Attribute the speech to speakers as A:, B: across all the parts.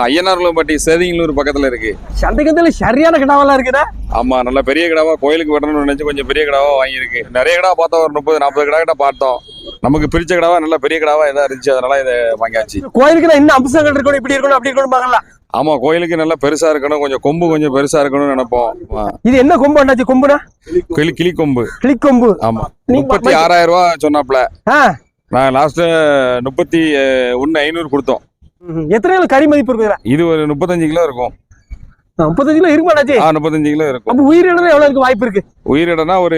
A: ஐயனார்குளம்பட்டி சேதிங்களூர் பக்கத்துல இருக்கு.
B: சந்தைக்கு சரியான கிடாவெல்லாம் இருக்குதா?
A: ஆமா, நல்ல பெரிய கிடாவா கோயிலுக்கு வெட்டணும்னு நினைச்சு கொஞ்சம் பெரிய கிடாவா வாங்கியிருக்கு. நிறைய கிடா பார்த்தோம், ஒரு 30-40 கிடா கிட்ட பார்த்தோம். நமக்கு பிரிச்ச கிடாவா நல்ல பெரிய கிடாவா இதா இருந்துச்சு, அதனால இதை வாங்கியாச்சு.
B: கோயிலுக்கு இன்னும் அம்சங்கள் இருக்கணும், இப்படி இருக்கணும் அப்படி இருக்கணும் பாக்கலாம்.
A: ஆமா, கோயிலுக்கு நல்லா பெருசா இருக்கணும், கொஞ்சம் கொம்பு கொஞ்சம் பெருசா இருக்கணும்னு நினைப்போம்.
B: இது என்ன கொம்பு அண்ணாச்சி? கொம்புனா
A: கிளி கொம்பு.
B: கிளி கொம்பு.
A: ஆமா, 36,000 ரூபாய் சொன்னாப்ல. நான் லாஸ்ட் 31,500 கொடுத்தோம்.
B: எத்தனை கிலோ கறி மதிப்பு இருக்குதுல?
A: இது ஒரு 35 கிலோ இருக்கும்.
B: 35 கிலோ இருக்குமாடாச்சி?
A: 35 கிலோ இருக்கும்.
B: அப்ப உயிரிழந்தா எவ்வளவு இருக்கு வாய்ப்பு இருக்கு?
A: உயிரிழந்தா ஒரு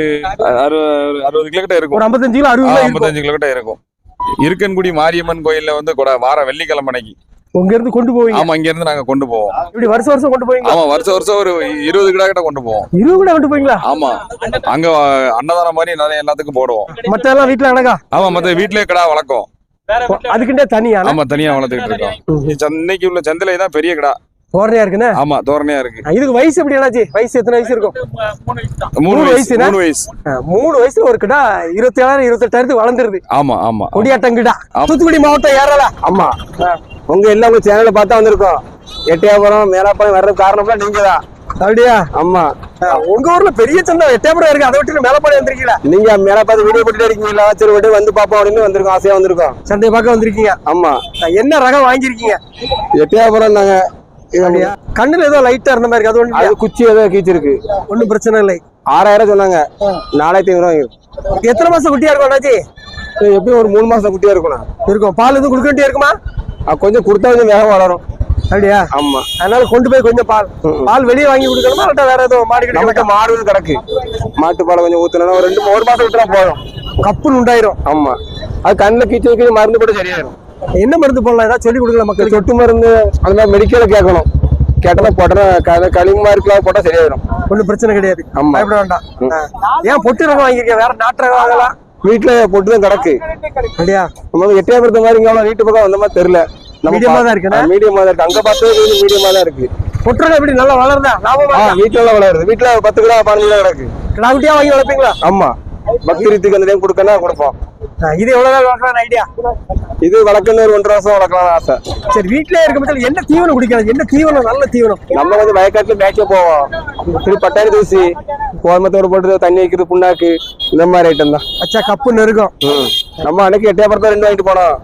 A: 60 கிலோ கிட்ட இருக்கும்.
B: ஒரு 55 கிலோ
A: 55 கிலோ கிட்ட இருக்கும். இருக்கன்குடி மாரியம்மன் கோயில்ல வந்து கூட வார வெள்ளிக்கிழமை அன்னைக்கு
B: உங்க இருந்து கொண்டு போவீங்க?
A: ஆமா, இங்க இருந்து நாங்க கொண்டு போவோம்.
B: இப்படி வருஷம் கொண்டு போவீங்க?
A: ஆமா, வருஷம் ஒரு 20 கிலோ கிட்ட கொண்டு போவோம்.
B: 20 கிலோ கொண்டு போவீங்களா?
A: ஆமா, அங்க அன்னதானம் மாதிரி நிறைய எல்லாத்துக்கும் போடுவோம்.
B: மத்த எல்லாம் வீட்டுல அழகா?
A: ஆமா, மத்த வீட்லயே கிடா வளர்க்கும்.
B: அதுக்குண்டே தனியா?
A: ஆமா, தனியா வளர்த்துக்கிட்டு இருக்கோம். இன்னைக்கு உள்ள சந்தையில தான் பெரிய கிடா
B: தோரணையா இருக்குன்னு.
A: ஆமா, தோரணையா இருக்கு.
B: இதுக்கு வயசு எப்படி என்னாச்சு? வயசு எத்தனை வயசு இருக்கும்?
A: 3 வயசு.
B: 3 வயசுல ஒரு கிடா 27,000 28,000 வளர்ந்துருது.
A: ஆமா ஆமா,
B: கொடியாட்டம் கிடா. தூத்துக்குடி மாவட்டம் ஏறல.
C: ஆமா, உங்க எல்லாம் உங்க சேனல்ல பார்த்தா வந்திருக்கோம். எட்டயபுரம் மேலாப்பாளையம் வர்றது காரணம் நீங்க தான்.
B: அப்படியா?
C: ஆமா,
B: உங்க ஊர்ல பெரிய சந்தை எட்டயபுரம் இருக்கு, அதை விட்டு மேலப்பாளையம் வந்திருக்கீங்களா?
C: நீங்க மேல பார்த்து வீடியோ போட்டுட்டு இருக்கீங்களா? சரி, விட்டு வந்து பாப்போம் அப்படின்னு வந்திருக்கோம், ஆசையா வந்திருக்கோம்.
B: சந்தையை பார்க்க வந்திருக்கீங்க?
C: ஆமா.
B: என்ன ரகம் வாங்கிருக்கீங்க?
C: எட்டயபுரம் தாங்க.
B: கண்ணுல ஏதோ லைட்டா இருந்த மாதிரி இருக்கு,
C: அது குச்சி ஏதோ கீச்சிருக்கு.
B: ஒன்னும் பிரச்சனை இல்லை.
C: 6,000 சொன்னாங்க. 4,500
B: எத்தனை மாசம் குட்டியா இருக்கும் அண்ணாச்சி?
C: எப்பயும் ஒரு 3 மாசம் குட்டியா இருக்கணும்.
B: இருக்கும். பால் எதுவும் கொடுக்க வேண்டிய இருக்குமா?
C: கொஞ்சம் கொடுத்தா கொஞ்சம் வேகம் வளரும்.
B: அப்படியா?
C: ஆமா,
B: அதனால கொண்டு போய் கொஞ்சம் பால் வெளியே வாங்கி கொடுக்கணுமா, இல்ல வேற ஏதோ
C: மாடு கிடக்கு. மாட்டு பாலை கொஞ்சம் ஊத்தணும். ஒரு 1 மாசம் விட்டுறா போதும்,
B: கப்புன்னு உண்டாயிரும்.
C: ஆமா, அது கண்ணுல கீச்சு வைக்க மருந்து போட்டு சரியாயிரும்.
B: என்ன மருந்து போடலாம்? ஏதாவது சொல்லி கொடுக்கல மக்கள்?
C: சொட்டு மருந்து அந்த மாதிரி மெடிக்கல கேட்கணும். கேட்டா போட்டா களிமா இருக்கலாம், போட்டா சரியாயிரும்.
B: ஒன்னும் பிரச்சனை கிடையாது.
C: ஆமா,
B: பயப்பட வேண்டாம். ஏன் பொட்டு ரகம் வாங்கிருக்கேன்? வேற நாட்டு ரகம் வாங்கலாம்.
C: வீட்டுல பொட்டுதான் கிடக்கு.
B: அப்படியா?
C: நம்ம எட்டயபுரத்து மாதிரி இங்க வீட்டு பக்கம் அந்த மாதிரி தெரியல.
B: மீடியமா தான் இருக்கு.
C: மீடியமா தான் இருக்கு. அங்க பார்த்தது மீடியமா தான் இருக்கு.
B: பொட்டு ரகம் எப்படி நல்லா வளருதா?
C: வீட்டுல எல்லாம் வளருது. வீட்டுல 10 கிலோ 15 கிலோ கிடக்கு.
B: கிடாக்குட்டியா வாங்கி வளர்ப்பீங்களா?
C: ஆமா, பக்ரீத்துக்கு அந்த டைம் கொடுக்கணும் கொடுப்போம்.
B: இது எவ்வளவு நாள் வளர்க்கலாம் ஐடியா?
C: இது வளர்க்கணும் ஒரு 1.5 வருஷம் வளர்க்கலாம் ஆசை.
B: சரி, வீட்லயே இருக்க பட்சத்துல என்ன தீவனம் குடிக்கிறது? என்ன தீவனம் நல்ல தீவனம்?
C: நம்ம வந்து வயக்காட்டுல மேய்க்க போவோம். பட்டாணி தூசி, கோயம்புத்தூர் போட்டு தண்ணி வைக்கிறது, புண்ணாக்கு, இந்த மாதிரி ஐட்டம் தான்.
B: அச்சா, கப்புன்னு இருக்கும்.
C: நம்ம அன்னைக்கு எட்டயபுரத்தை 2 வாங்கிட்டு போனோம்.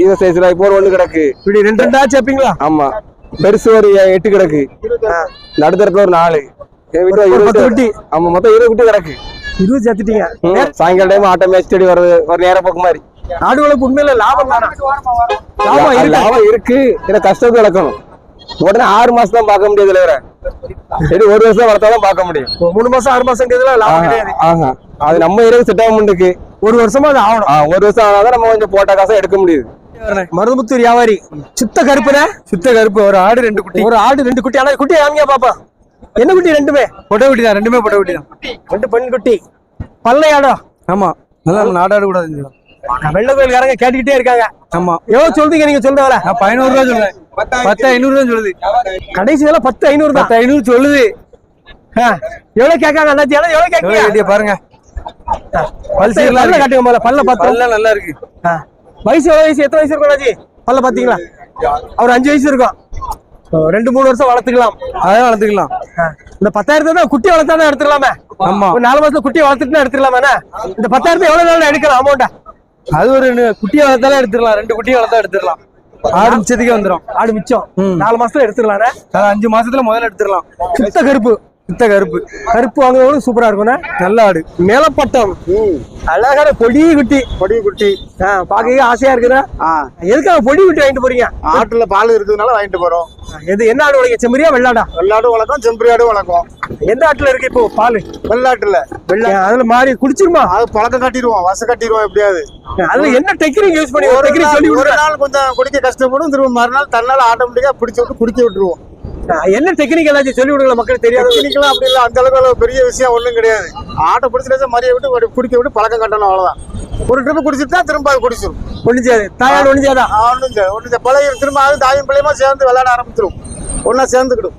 C: இந்த சைஸ்ல இப்போ 1 கிடக்கு.
B: இப்படி 2 சேர்ப்பீங்களா?
C: ஆமா, பெருசு ஒரு 8 கிடக்கு. நடுத்தரத்துல ஒரு 4. குட்டி. ஆமா, மொத்தம் 20 குட்டி கிடக்கு.
B: 20 சேர்த்துட்டீங்க.
C: சாயங்கால டைம் ஆட்டோ மேட்ச் தேடி வருது, ஒரு நேர போக்கு மாதிரி.
B: ஆடு வளர்ப்பு உண்மையில லாபம் தானா?
C: லாபம் இருக்கு. ஏன்னா கஷ்டத்தை வளர்க்கணும். உடனே 6 மாசம் தான் பார்க்க முடியாது. வேற 1 வருஷம் வளர்த்தாதான் பார்க்க முடியும்.
B: 3 மாசம் 6 மாசம் லாபம் கிடையாது.
C: அது நம்ம ஏரியா செட் ஆக இருக்கு.
B: 1 வருஷமா அது ஆகணும்.
C: 1 வருஷம் ஆனாதான் நம்ம கொஞ்சம் போட்ட காசை எடுக்க முடியுது.
B: மருதுமுத்தூர் வியாபாரி. சுத்த கருப்புன? சுத்த கருப்பு. ஒரு ஆடு 2 குட்டி. ஒரு ஆடு 2 குட்டி. ஆனா குட்டியை காமியா பாப்பா. என்ன குட்டி? 2மே பொட்டை குட்டி தான். 2மே பொட்டை குட்டி தான். 2 பெண் குட்டி. பல்லையாடா? ஆமா, நல்லா நாடாடு கூட இருந்துச்சு. வெள்ள கோயில்காரங்க கேட்டுக்கிட்டே இருக்காங்க. ஆமா, எவ்வளவு சொல்றீங்க நீங்க? சொல்றவர 1100 ரூபாய் சொல்றேன். 10,500 தான் சொல்லுது. கடைசி வேலை 10,500 தான். 10,500 சொல்லுது. எவ்வளவு கேட்காங்க அண்ணாச்சி? எவ்வளவு கேட்க பாருங்க. பல்ல காட்டுங்க முதல்ல. பல்ல பார்த்தா நல்லா இருக்கு. வயசு எவ்வளவு? வயசு எத்தனை வயசு இருக்கும் அண்ணாச்சி? பல்ல பாத்தீங்களா? அவர் 5 வயசு இருக்கும். 2-3 வருஷம் வளர்த்துக்கலாம். அதான் வளர்த்துக்கலாம். இந்த 10,000 தான் குட்டி வளர்த்தா எடுத்துக்கலாமே. ஆமா, 4 மாசத்துல குட்டி வளர்த்துட்டு எடுத்துக்கலாமே. இந்த 10,000 எவ்வளவு நாள் எடுக்கலாம் அமௌண்ட்டா? அது ஒரு குட்டியை வளர்த்தாலும் எடுத்துடலாம். 2 குட்டியை வளர்த்தா எடுத்துடலாம். ஆடு மிச்சத்துக்கே வந்துடும். ஆடு மிச்சம் 4 மாசத்துல எடுத்துடலாம். 5 மாசத்துல முதல்ல எடுத்துடலாம். சுத்த கருப்பு. சுத்த கருப்பு. கருப்பு வாங்குறவங்களும் சூப்பரா இருக்கும். நல்ல ஆடு. மேலப்பட்டம். அழகான பொடி குட்டி. பொடி குட்டி பாக்க ஆசையா இருக்குதா? எதுக்காக பொடி குட்டி வாங்கிட்டு போறீங்க?
C: ஆட்டுல பால் இருக்கிறதுனால வாங்கிட்டு போறோம்.
B: எது என்ன ஆடு வளர்க்க? செம்மறியா வெள்ளாடா?
C: வெள்ளாடு வளர்க்கும், செம்பரி ஆடு வளர்க்கும்.
B: எந்த ஆட்டுல இருக்கு இப்போ பால்?
C: வெள்ளாட்டுல.
B: அதுல மாறி குடிச்சிருமா?
C: அது பழக்கம் காட்டிடுவோம், வச காட்டிடுவோம். எப்படியாவது
B: அதுல என்ன டெக்னிக் யூஸ் பண்ணி சொல்லி
C: ஒரு நாள் கொஞ்சம் குடிக்க கஷ்டப்படும், திரும்ப மறுநாள் தன்னால ஆட்டோமேட்டிக்கா பிடிச்சு விட்டு குடிக்க விட்டுருவோம்.
B: என்ன டெக்னிக் எல்லாத்தையும் சொல்லி விடுங்களா? மக்களுக்கு தெரியாது.
C: டெக்னிக்கலாம் அப்படி இல்லை, அந்த அளவுக்கு பெரிய விஷயம் ஒன்றும் கிடையாது. ஆட்டை பிடிச்சிட்டு மறிய விட்டு குடிக்க விட்டு பழக்கம் கட்டணும், அவ்வளவுதான். ஒரு ட்ரிப்பு குடிச்சிட்டா திரும்ப அது குடிச்சிடும்.
B: ஒண்ணுச்சாது தாயாடு ஒண்ணுச்சாதான்
C: ஒண்ணு பழைய திரும்ப அது தாயும் பிள்ளையமா சேர்ந்து விளையாட ஆரம்பிச்சிடும். ஒன்னா சேர்ந்துக்கிடும்.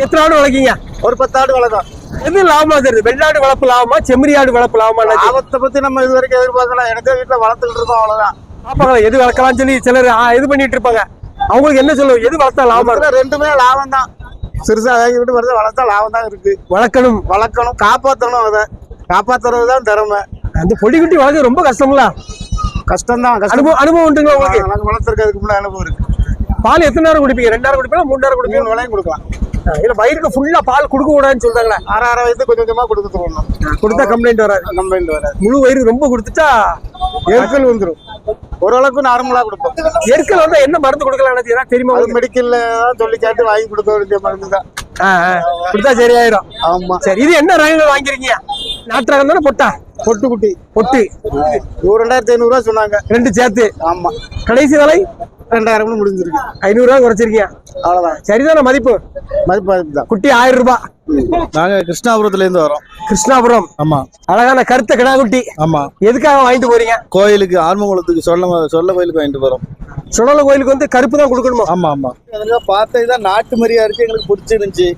B: எத்தனை ஆடு வளர்க்கீங்க?
C: ஒரு 10 ஆடு வளர்க்கும்.
B: எது லாபமா தெரியுது? வெள்ளாடு வளர்ப்பு லாபமா, செம்மறி ஆடு வளர்ப்பு லாபமா?
C: லாபத்தை பத்தி நம்ம இது வரைக்கும் எதிர்பார்க்கலாம். எனக்கு வீட்டுல வளர்த்துக்கிட்டு இருக்கோம், அவ்வளவுதான்.
B: பாப்பாங்களா எது வளர்க்கலாம்னு சொல்லி சிலர் இது பண்ணிட்டு இருப்பாங்க. அவங்களுக்கு என்ன சொல்லுவோம், எது வளர்த்தா லாபம் இருக்கும்?
D: ரெண்டுமே லாபம் தான். சிறுசா வாங்கி விட்டு வருது வளர்த்தா லாபம் தான் இருக்கு.
B: வளர்க்கணும்,
D: காப்பாற்றணும். அதை காப்பாத்துறது தான் திறமை.
B: அந்த பொடி குட்டி வளர்க்க ரொம்ப கஷ்டம்ல.
D: கஷ்டம்
B: அனுபவம் உண்டுங்களா உங்களுக்கு?
D: நாங்கள் வளர்த்துருக்கிறதுக்கு முன்னாடி அனுபவம் இருக்கு.
B: பால் எத்தனை நேரம் குடிப்பீங்க? 2 நேரம் குடிப்பீங்களா 3 நேரம் குடிப்பீங்க?
D: 3 வேளையும் கொடுக்கலாம்.
B: இல்ல வயிறுக்கு ஃபுல்லா பால் கொடுக்க கூடாதுன்னு சொல்றாங்களே,
D: 6 வயசு கொஞ்சம் கொஞ்சமா கொடுக்க சொல்லணும்.
B: கொடுத்தா கம்ப்ளைண்ட் வராது.
D: கம்ப்ளைண்ட் வராது.
B: முழு வயிறு ரொம்ப கொடுத்துட்டா
D: எருக்கல் வந்துடும். ஓரளவுக்கு நார்மலா கொடுப்போம்.
B: எருக்கல் வந்தா என்ன மருந்து கொடுக்கலாம் ஏதாவது தெரியுமா?
D: அது மெடிக்கல்ல தான் சொல்லி கேட்டு வாங்கி கொடுக்க வேண்டிய மருந்து தான்.
B: கொடுத்தா சரியாயிரும்.
D: ஆமா.
B: சரி, இது என்ன ரகங்கள் வாங்கிருக்கீங்க? நாட்டு ரகம் தானே?
D: பொட்டு குட்டி.
B: பொட்டு
D: 2500 சொன்னாங்க,
B: 2 சேர்த்து.
D: ஆமா.
B: கடைசி விலை
D: 2000 முடிஞ்சிருக்கு.
B: 500 குறைச்சிருக்கீங்க,
D: அவ்வளவுதான்.
B: சரிதான மதிப்பு?
D: மதிப்பு தான்.
B: குட்டி 1000 ரூபாய்.
E: நாங்க கிருஷ்ணாபுரத்துல இருந்து வரோம்.
B: கிருஷ்ணாபுரம்.
E: ஆமா.
B: அழகான கருத்த கிடா குட்டி.
E: ஆமா.
B: எதுக்காக வாங்கிட்டு போறீங்க?
E: கோயிலுக்கு, ஆர்மங்குளத்துக்கு சொல்ல கோயிலுக்கு வாங்கிட்டு போறோம்.
B: சுடல கோயிலுக்கு வந்து கருப்பு தான் கொடுக்கணுமா?
E: ஆமா ஆமா. பார்த்தா இதான் நாட்டு மாதிரியா இருக்கு, எங்களுக்கு பிடிச்சிருந்துச்சு.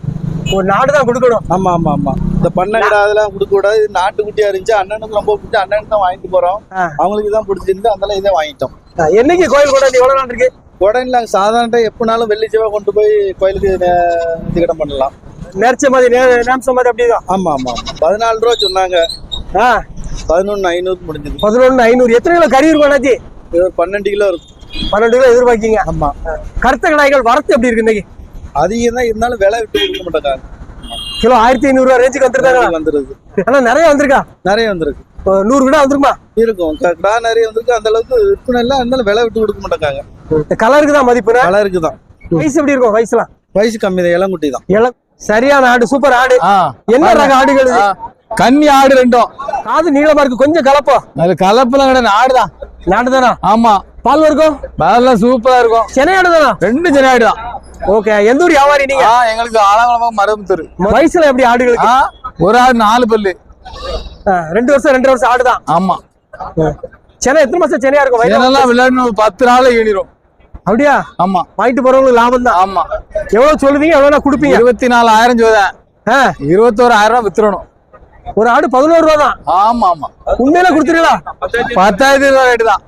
B: ஒரு நாடு தான் கொடுக்கணும்.
E: ஆமா ஆமா ஆமா. இந்த பண்ணை கடை அதெல்லாம் கொடுக்க கூடாது, இது நாட்டு குட்டியா இருந்துச்சு. அண்ணனுக்கு ரொம்ப பிடிச்சி, அண்ணனுக்கு தான் வாங்கிட்டு போறோம். அவங்களுக்கு தான் பிடிச்சிருந்து, அதனால இதை வாங்கிட்டோம்.
B: என்னைக்கு கோயில் கூட எவ்வளவு நாள் இருக்கு?
E: உடனே நாங்கள் சாதாரண எப்படினாலும் வெள்ளி செவ்வாய் கொண்டு போய் கோயிலுக்கு நிதிக்கடம் பண்ணலாம்.
B: நேர்ச்ச மாதிரி நேம்ச மாதிரி அப்படிதான்.
E: ஆமா ஆமா. 14 ரூபா சொன்னாங்க. 11,500 முடிஞ்சது.
B: 11,500. எத்தனை கிலோ கறி இருக்கும் அண்ணாச்சி?
E: இது ஒரு 12 கிலோ இருக்கும்.
B: 12 கிலோ எதிர்பார்க்கீங்க?
E: ஆமா.
B: கருத்த கடாய்கள் வரத்து எப்படி இருக்கு இன்னைக்கு?
E: அதிகம் தான் இருந்தாலும் விலை விட்டு கொடுக்க மாட்டாங்க.
B: கிலோ 1500 ரூபா ரேஞ்சுக்கு வந்துருக்காங்க.
E: வந்துருது.
B: ஆனா நிறைய வந்திருக்கா?
E: நிறைய வந்திருக்கு.
B: 100 கிலோ வந்துருமா?
E: இருக்கும். கடா நிறைய வந்திருக்கு. அந்த அளவுக்கு விற்பனை எல்லாம் இருந்தாலும் விலை விட்டு கொடுக்க மாட்டாங்க.
B: கலருக்கு தான் மதிப்பு.
E: கலருக்கு தான்.
B: வயசு எப்படி இருக்கும்? வயசுலாம்
E: வயசு கம்மி தான். இளங்குட்டி தான்.
B: சரியான ஆடு, சூப்பர் ஆடு. என்ன ரக ஆடுகள்?
F: கன்னி ஆடு 2ம்.
B: காது நீளமா இருக்கு, கொஞ்சம் கலப்போ.
F: அது கலப்பெல்லாம் கிடையாது, ஆடுதான்.
B: நாடு தானா?
F: ஆமா.
B: பால் இருக்கும்,
F: அதெல்லாம் சூப்பரா இருக்கும்.
B: சென்னை ஆடு தானா?
F: 2 சென்னை ஆடு தான்.
B: ஓகே. எந்த ஊர் வியாபாரி நீங்க?
F: எங்களுக்கு ஆலங்குளமா மரபுத்தூர்.
B: வயசுல எப்படி ஆடுகளுக்கு?
F: ஒரு ஆடு 4 பல்லு.
B: 2 வருஷம் 2 வருஷம் ஆடுதான்.
F: ஆமா.
B: சென்னை எத்தனை மாசம் சென்னையா இருக்கும்?
F: இதெல்லாம் விளையாடணும் 10 நாள் ஈனிரும்.
B: அப்படியா?
F: ஆமா.
B: வாங்கிட்டு போறவங்களுக்கு லாபம் தான்.
F: ஆமா.
B: எவ்வளவு சொல்லுவீங்க, எவ்வளவு கொடுப்பீங்க?
F: 24,000 சொல்லுவேன். 21,000 வித்துறணும்.
B: ஒரு ஆடு 11 ரூபா தான்.
F: ஆமா ஆமா.
B: உண்மையில கொடுத்துருவீங்களா?
F: 10,000 ரூபா ரேட்டு தான்.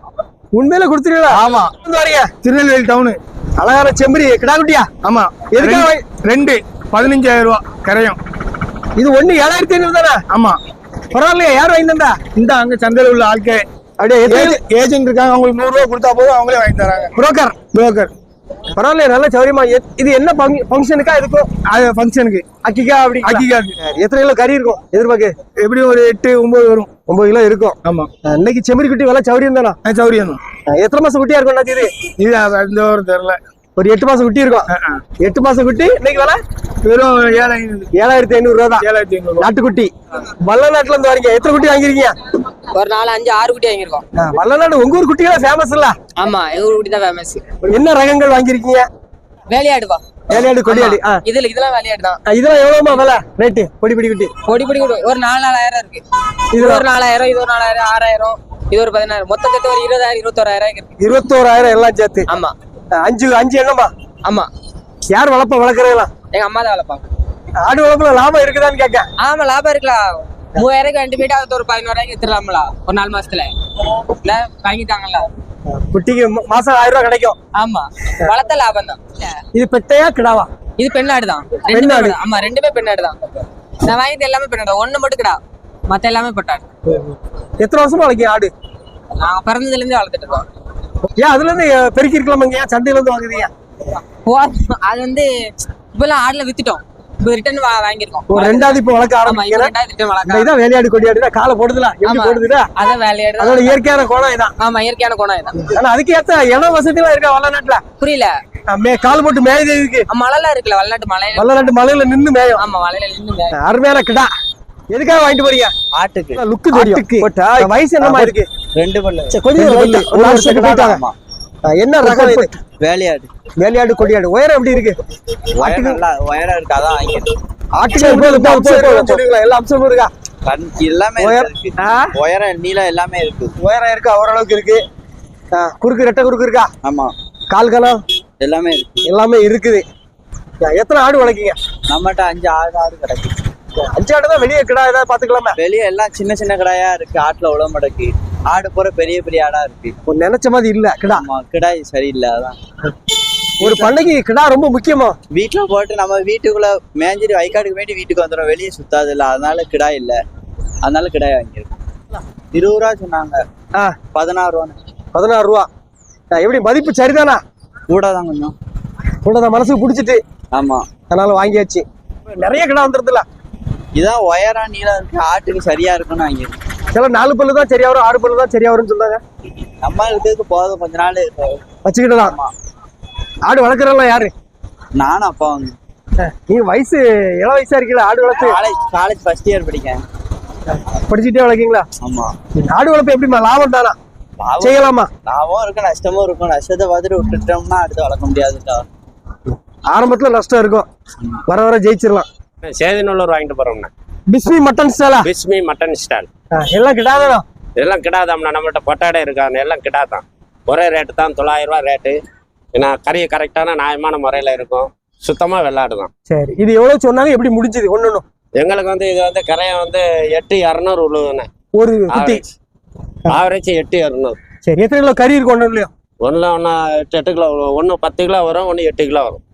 B: உண்மையில கொடுத்துருவீங்களா?
F: ஆமா.
B: திருநெல்வேலி டவுனு. அழகான செம்பரி கிடாக்குட்டியா?
D: ஆமா.
B: எதுக்காக?
D: 2 15,000 ரூபா கரையும்.
B: இது 1 7,500 தானே?
D: ஆமா.
B: பரவாயில்லையா? யார் வாங்கி தந்தா?
D: இந்த அங்க சந்தையில் உள்ள ஆட்கள்
B: அப்படியே
D: ஏஜென்ட் இருக்காங்க, அவங்களுக்கு 100 ரூபா கொடுத்தா போதும், அவங்களே வாங்கி தராங்க. புரோக்கர்.
B: பரவாயில்லையா? நல்ல சௌரியமா. இது என்ன ஃபங்க்ஷனுக்கா? இதுக்கும்
D: அது ஃபங்க்ஷனுக்கு
B: அக்கிக்கா? அப்படி
D: அக்கிக்காக்கு.
B: எத்தனை கிலோ கறி இருக்கும் எதிர்பார்க்கு?
D: எப்படியும் ஒரு 8-9 வரும்.
B: 9 கிலோ இருக்கும்.
D: ஆமா.
B: இன்னைக்கு செம்மறி குட்டி விலை சௌரியம் தானா?
D: சௌரியம் தான்.
B: எத்தனை மாசம் குட்டியா இருக்கும் அண்ணாச்சி இது?
D: இது இந்த ஒரு தெரியல,
B: ஒரு 8 மாசம் குட்டி இருக்கும். 8 மாசம் குட்டி. இன்னைக்கு விலை
D: வெறும் 7,500.
B: 7,500 ரூபா தான்.
D: 7,500
B: நாட்டுக்குட்டி. வல்லநாட்டுல இருந்து வரீங்க. எத்தனை குட்டி வாங்கிருக்கீங்க?
G: ஒரு 4, 5, 6 குட்டி வாங்கிருக்கோம்.
B: வல்லநாடு உங்க ஊர் குட்டிகளா ஃபேமஸ் இல்ல?
G: ஆமா, எங்க ஊர் குட்டி தான் ஃபேமஸ்.
B: என்ன ரகங்கள் வாங்கிருக்கீங்க?
G: வேலையாடுவா.
B: வேலையாடு, கொடியாடு.
G: இதெல்லாம் வேலையாடு தான்.
B: இதெல்லாம் எவ்வளவுமா விலை ரேட்டு? பொடி குட்டி
G: பொடி ஒரு 4,000 இருக்கு. இது ஒரு 4,000, இது ஒரு 4,000, 6,000, இது ஒரு 16,000, மொத்தம் சேர்த்து ஒரு 20,000, 21,000 இருக்கு.
B: 21,000 எல்லாம் சேர்த்து.
G: ஆமா.
B: 5 என்னமா?
G: ஆமா.
B: யார் வளர்க்குறீங்களா?
G: எங்க அம்மா தான் வளர்ப்பாங்க.
B: ஆடு வளர்ப்புல லாபம் இருக்குதான்னு கேட்க.
G: ஆமா, லாபம் இருக்கலாம். 3,000 ரெண்டு போயிட்டு அது ஒரு 11,000 வித்துடலாம்ல ஒரு 4 மாசத்துல. இல்ல வாங்கிட்டாங்கல்ல.
B: குட்டிக்கு மாசம் 1000 ரூபாய் கிடைக்கும்.
G: ஆமா, வளர்த்த லாபம் தான்.
B: இது பெட்டையா கிடாவா?
G: இது பெண்ணாடு தான்.
B: பெண்ணாடு.
G: ஆமா, 2மே பெண்ணாடு தான். நான் வாங்கிட்டு எல்லாமே பெண்ணாடு. 1 மட்டும் கிடா, மத்த எல்லாமே பெட்டாடு.
B: எத்தனை வருஷமா வளர்க்கீங்க ஆடு?
G: நாங்க பிறந்ததுல இருந்து வளர்த்துட்டு இருக்கோம்.
B: ஏன் அதுல இருந்து பெருக்கி இருக்கலாமாங்க? ஏன் சந்தையில இருந்து வாங்குறீங்க?
G: அது வந்து இப்பெல்லாம் ஆடுல வித்துட்டோம். இப்போ ரிட்டர்ன் வாங்கிருக்கோம்.
B: ஒரு 2வது இப்போ வளர்க்க ஆரம்பிக்கிறேன்.
G: 2வது ரிட்டர்ன் வளர்க்க.
B: இதான் வேலையாடு கொடியாடுனா காலை போடுதுல எப்படி போடுதுடா?
G: அதான் வேலையாடு.
B: அதோட இயற்கையான கோணம் இதான்.
G: ஆமா, இயற்கையான கோணம் இதான்.
B: ஆனா அதுக்கு ஏத்த இடம் வசதிலாம் இருக்கா வல்லநாட்டுல?
G: புரியல.
B: கால் போட்டு மேயுது இருக்கு.
G: மலைலாம் இருக்குல்ல, வல்லநாட்டு
B: வல்லநாட்டு மலையில நின்னு மேயும்.
G: ஆமா, மலையில நின்னு மேயும்.
B: அருமையான கிடா. எதுக்காக வாங்கிட்டு போறீங்க?
C: ஆட்டுக்கு.
B: லுக்கு தெரியும். வயசு என்னமா இருக்கு?
C: 2 பல்லு.
B: கொஞ்சம் ஒரு வருஷத்துக்கு போயிட்டாங்க. என்ன ரகம் இது?
C: வேலையாடு.
B: வேலையாடு கொடியாடு. உயரம் எப்படி இருக்கு?
C: நல்லா உயரம் இருக்கு, அதான் வாங்கிட்டு.
B: ஆட்டுக்கு எல்லா அம்சமும் இருக்கா?
C: எல்லாமே இருக்கு. உயரம் நீளம் எல்லாமே இருக்கு.
B: உயரம் இருக்கா? ஓரளவுக்கு இருக்கு. குறுக்கு ரெட்டை குறுக்கு இருக்கா?
C: ஆமா.
B: கால்கலம்
C: எல்லாமே இருக்கு.
B: எல்லாமே இருக்குது. எத்தனை ஆடு வளர்க்கீங்க?
C: நம்மகிட்ட 5-6 ஆடு கிடக்கு.
B: 5 ஆடு தான். வெளியே கிடா ஏதாவது பாத்துக்கலாமா?
C: வெளியே எல்லாம் சின்ன சின்ன கடாயா இருக்கு. ஆட்டுல உழவு மடக்கு. ஆடு போற பெரிய பெரிய ஆடா இருக்கு.
B: நினைச்ச மாதிரி இல்ல கிடா.
C: ஆமா, கிடாய் சரியில்லை. அதான்
B: ஒரு பண்ணைக்கு கிடா ரொம்ப முக்கியமா?
H: வீட்டுல போட்டு நம்ம வீட்டுக்குள்ள மேஞ்சிட்டு வைக்காடுக்கு வேண்டி வீட்டுக்கு வந்துடும், வெளியே சுத்தாது இல்ல, அதனால கிடா இல்ல, அதனால கிடாய் வாங்கியிருக்கோம். 20 ரூபா சொன்னாங்க. 16 ரூபா.
B: 16 ரூபா. எப்படி மதிப்பு சரிதானா?
H: கூட தான், கொஞ்சம்
B: கூட தான். மனசுக்கு பிடிச்சிட்டு
H: ஆமா,
B: அதனால வாங்கியாச்சு. நிறைய கிடா வந்துருதுல.
H: இதான் ஒயரா நீளம் இருக்கு, ஆட்டுக்கு சரியா இருக்குன்னு வாங்கியிருக்கோம்.
B: சில 4 பல்லு தான் சரியா வரும், 6 பல்லு தான் சரியா வரும்னு சொன்னாங்க.
H: நம்ம இருக்கிறதுக்கு போதும், கொஞ்ச நாள்
B: வச்சுக்கிட்டலாம். ஆடு வளர்க்குறவங்க யாரு?
H: நானும் அப்பா வந்து.
B: நீங்க வயசு இள வயசா இருக்கீங்களா? ஆடு வளர்த்து
H: காலேஜ் ஃபர்ஸ்ட் இயர் படிக்கேன்.
B: படிச்சுட்டே வளர்க்கீங்களா?
H: ஆமா.
B: ஆடு வளர்ப்பு எப்படிமா? லாபம் தானா? செய்யலாமா?
H: லாபம் இருக்கும், நஷ்டமும் இருக்கும். நஷ்டத்தை பார்த்துட்டு விட்டுட்டோம்னா அடுத்து வளர்க்க முடியாதுக்கா.
B: ஆரம்பத்துல நஷ்டம் இருக்கும், வர வர ஜெயிச்சிடலாம்.
I: சேதிநல்லூர் வாங்கிட்டு போறோம்ண்ணா.
B: பிஸ்மி மட்டன் ஸ்டாலா?
I: Bismi mutton stall.
B: எல்லாம் கிடாதானா?
I: எல்லாம் கிடாதாம்ண்ணா. நம்மள்ட்ட பொட்டாடை இருக்காங்க, எல்லாம் கிடாதான். ஒரே ரேட்டு தான், 900 ரூபா ரேட்டு. ஏன்னா கறி கரெக்டான நியாயமான முறையில இருக்கும், சுத்தமா வெள்ளாடு தான்.
B: சரி, இது எவ்வளவு சொன்னாங்க? எப்படி முடிஞ்சது? ஒண்ணு
I: எங்களுக்கு வந்து இது வந்து கரையை வந்து 8200 உழுவுண்ணே.
B: ஒரு குட்டி
I: ஆவரேஜ் 8200.
B: சரி, எத்தனை கிலோ கறி இருக்கும்? ஒண்ணு இல்லையா?
I: ஒன்று 8 கிலோ, ஒன்று 10 கிலோ வரும், ஒன்று 8 கிலோ வரும்.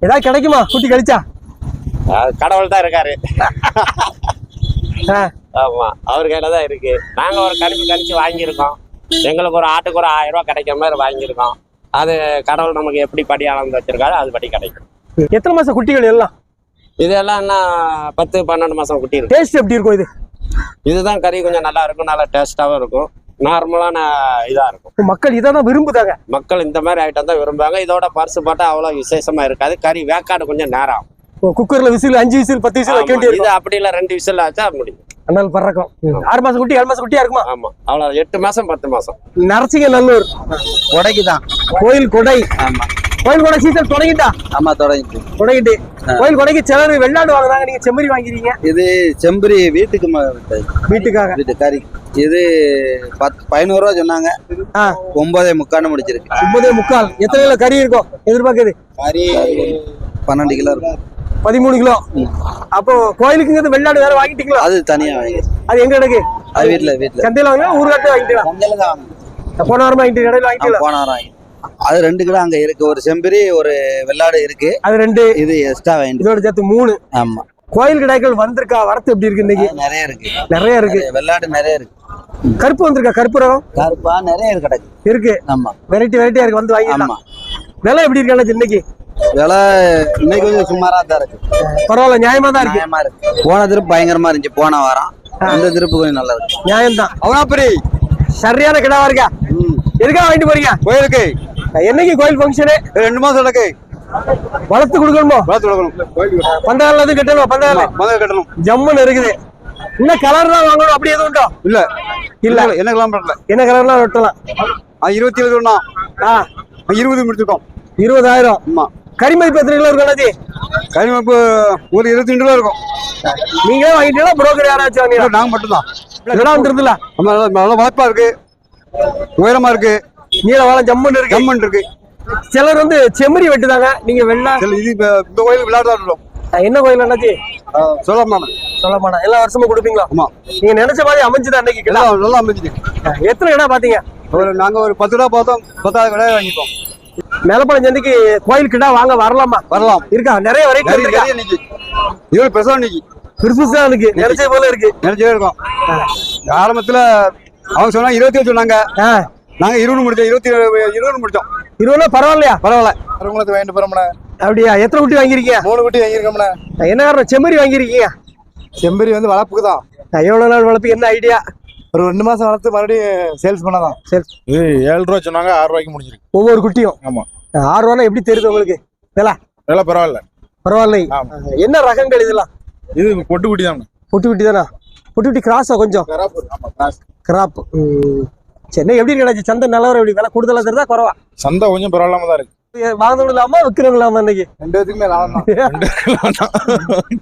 B: ஏதாவது கிடைக்குமா குட்டி கழிச்சா?
I: கடவுள் தான் இருக்காரு. ஆமா, அவர் கையில தான் இருக்கு. நாங்க ஒரு கழிச்சு வாங்கியிருக்கோம். எங்களுக்கு ஒரு ஆட்டுக்கு ஒரு 1000 ரூபா கிடைக்கிற மாதிரி வாங்கியிருக்கோம். அது கடவுள் நமக்கு எப்படி படி அளந்து வச்சிருக்காரு, அது படி கிடைக்கும்.
B: எத்தனை மாசம் குட்டிகள் எல்லாம்?
I: இதெல்லாம் என்ன 10-12 மாசம் குட்டி இருக்கு.
B: டேஸ்ட் எப்படி இருக்கும் இது?
I: இதுதான் கறி கொஞ்சம் நல்லா இருக்கும், நல்லா டேஸ்டாவும் இருக்கும், நார்மலான இதா இருக்கும்.
B: மக்கள் இதை தான் விரும்புதாங்க.
I: மக்கள் இந்த மாதிரி ஐட்டம் தான் விரும்புவாங்க. இதோட பரிசு போட்டா அவ்வளவு விசேஷமா இருக்காது. கறி வேக்காடு கொஞ்சம் நேரம் ஆகும்.
B: குக்கர்ல விசில் 5 விசில் 10 விசில் வைக்க வேண்டியது.
I: இது அப்படி இல்ல, 2 விசில் ஆச்சா முடியும்.
B: அதனால பறக்கும். 6 மாசம் குட்டி 7 மாசம் குட்டியா இருக்குமா?
I: ஆமா, அவ்வளவு 8 மாசம் 10 மாசம்.
B: நரசிங்க நல்லூர்
H: கொடைக்குதான்.
B: கோயில் கொடை.
H: ஆமா,
B: கோயில் கொடை சீசன் தொடங்கிட்டா?
H: ஆமா, தொடங்கிட்டு.
B: கோயில் கொடைக்கு சிலர் வெள்ளாடு வாங்குறாங்க, நீங்க செம்மறி வாங்கிறீங்க.
H: இது செம்பரி வீட்டுக்கு
B: வீட்டுக்காக.
H: வீட்டு கறி. இது 11 ரூபா சொன்னாங்க. 9.75 முடிச்சிருக்கு.
B: 9.75. எத்தனை கிலோ கறி இருக்கும் எதிர்பார்க்குது?
H: கறி 12 கிலோ இருக்கும்.
B: 13 கிலோ. அப்போ கோயிலுக்கு வெள்ளாடு வேற வாங்கிட்டீங்களா?
H: அது தனியா வாங்கி.
B: அது எங்க இருக்கு?
H: அது வீட்டுல
B: சந்தையில வாங்க, ஊர்காட்டு வாங்கிக்கலாம்.
H: சந்தையில தான் வாங்க.
B: போன வாரம் வாங்கிட்டு இடையில வாங்கிக்கலாம்.
H: போன வாரம் வாங்கி. அது 2 கிலோ அங்க இருக்கு. ஒரு செம்பரி ஒரு வெள்ளாடு இருக்கு.
B: அது 2.
H: இது எக்ஸ்ட்ரா வாங்கி.
B: இதோட சேர்த்து 3.
H: ஆமா.
B: கோயில் கிடாய்கள் வந்திருக்கா? வரத்து எப்படி இருக்கு இன்னைக்கு?
H: நிறைய இருக்கு.
B: நிறைய இருக்கு.
H: வெள்ளாடு நிறைய இருக்கு.
B: கருப்பு வந்திருக்கா? கருப்பு ரகம்
H: கருப்பா நிறைய கிடக்கு
B: இருக்கு.
H: ஆமா,
B: வெரைட்டியா இருக்கு, வந்து வாங்கிக்கலாம்.
H: ஆமா.
B: விலை எப்படி இருக்கு இன்னைக்கு?
H: விலை இன்னைக்கு கொஞ்சம் சுமாரா தான் இருக்கு.
B: பரவாயில்ல, நியாயமா தான் இருக்கு.
H: நியாயமா இருக்கு. போன திருப்பு பயங்கரமா இருந்துச்சு போன வாரம். இந்த திருப்பு கொஞ்சம் நல்லா இருக்கு.
B: நியாயம் தான்.
C: அவனாப்பரி
B: சரியான கிடாவா இருக்கா? எதுக்காக வாங்கிட்டு போறீங்க?
C: கோயிலுக்கு.
B: என்னைக்கு கோயில் ஃபங்க்ஷனு?
C: 2 மாசம் நடக்கு.
B: வளர்த்து கொடுக்கணுமோ?
C: வளர்த்து கொடுக்கணும்.
B: பந்தகால இருந்து கட்டணும். பந்தகால
C: கட்டணும்.
B: ஜம்முன்னு இருக்குது. இன்னும் கலர் தான் வாங்கணும், அப்படி எதுவும் உண்டோ?
C: இல்ல
B: இல்ல.
C: என்ன கிளம்பல.
B: என்ன கலர்லாம் வெட்டலாம்?
C: 27 சொன்னா 20 முடிச்சிருக்கோம்.
B: 20,000.
C: ஆமா.
B: கரிமதிப்பு எத்தனை கிலோ இருக்கும்?
C: கரிமப்பு ஒரு 22 கிலோ இருக்கும்.
B: நீங்களே வாங்கிட்டீங்களா? புரோக்கர் யாராச்சும் வாங்கினா?
C: நாங்க மட்டும்தான்.
B: கிடா வந்துருதுல.
C: ஆமா, நல்லா வளர்ப்பா இருக்கு, உயரமா இருக்கு,
B: நீல வாழம் ஜம்முன்னு இருக்கு.
C: கம்மன் இருக்கு.
B: சிலர் வந்து செம்மறி வெட்டுதாங்க, நீங்க வெள்ளா.
C: இது இந்த கோயிலுக்கு விளையாடுறோம்.
B: என்ன கோயில் அண்ணாச்சி?
C: சொல்லமாட்டேன்.
B: சொல்ல மாட்டேன். எல்லா வருஷமும் கொடுப்பீங்களா?
C: ஆமா.
B: நீங்க நினைச்ச மாதிரி அமைஞ்சுதான் அன்னைக்கு கிடா?
C: நல்லா அமைஞ்சுது.
B: எத்தனை கிடா பாத்தீங்க?
C: நாங்க ஒரு 10 ரூபா பார்த்தோம், 10,000 கடை வாங்கிப்போம்.
B: மேலப்பாளையம் சந்தைக்கு கோயில் கிடா வாங்க வரலாமா?
C: வரலாம்.
B: இருக்கா? நிறைய வெரைட்டி இருக்கா?
C: இது பெருசா இன்னைக்கு
B: பெருசா இருக்கு, நிறைச்ச போல இருக்கு.
C: நினைச்சே இருக்கோம். ஆரம்பத்துல அவங்க சொன்னாங்க 27 சொன்னாங்க. நாங்க 20 முடிச்சோம். 20 முடிச்சோம்.
B: 20 பரவாயில்லையா?
C: பரவாயில்ல.
E: உங்களுக்கு வாங்கிட்டு போறோம்ண்ணா.
B: அப்படியா? எத்தனை குட்டி வாங்கிருக்கீங்க?
E: 3 குட்டி வாங்கியிருக்கோம்ண்ணா.
B: என்ன காரணம் செம்மறி வாங்கிருக்கீங்க?
E: செம்பரி வந்து வளர்ப்புக்கு தான்.
B: எவ்வளவு நாள் வளர்ப்பு? என்ன ஐடியா?
E: ஒரு 2 மாசம் வளர்த்து மறுபடியும் சேல்ஸ் பண்ணதான்.
A: இது 7 ரூபா சொன்னாங்க, 6 ரூபாய்க்கு முடிஞ்சிருக்கு.
B: ஒவ்வொரு குட்டியும்?
A: ஆமா.
B: 6 ரூபானா எப்படி தெரியுது உங்களுக்கு? விலை
A: பரவாயில்ல.
B: பரவாயில்லை. என்ன ரகங்கள் இதெல்லாம்?
A: இது பொட்டு குட்டி தான்.
B: பொட்டு குட்டி தானா? பொட்டு குட்டி கிராஸா? கொஞ்சம் கிராப். சரி, எப்படி இருக்கு சந்தை நிலவரம்? எப்படி விலை கூடுதலா தெரியுதா குறவா?
A: சந்தை கொஞ்சம் பரவாயில்லாம தான் இருக்கு.
B: வாங்கணும் இல்லாம விற்கிறவங்க இல்லாம இன்னைக்கு
E: 2 பேத்துக்குமே லாபம் தான்.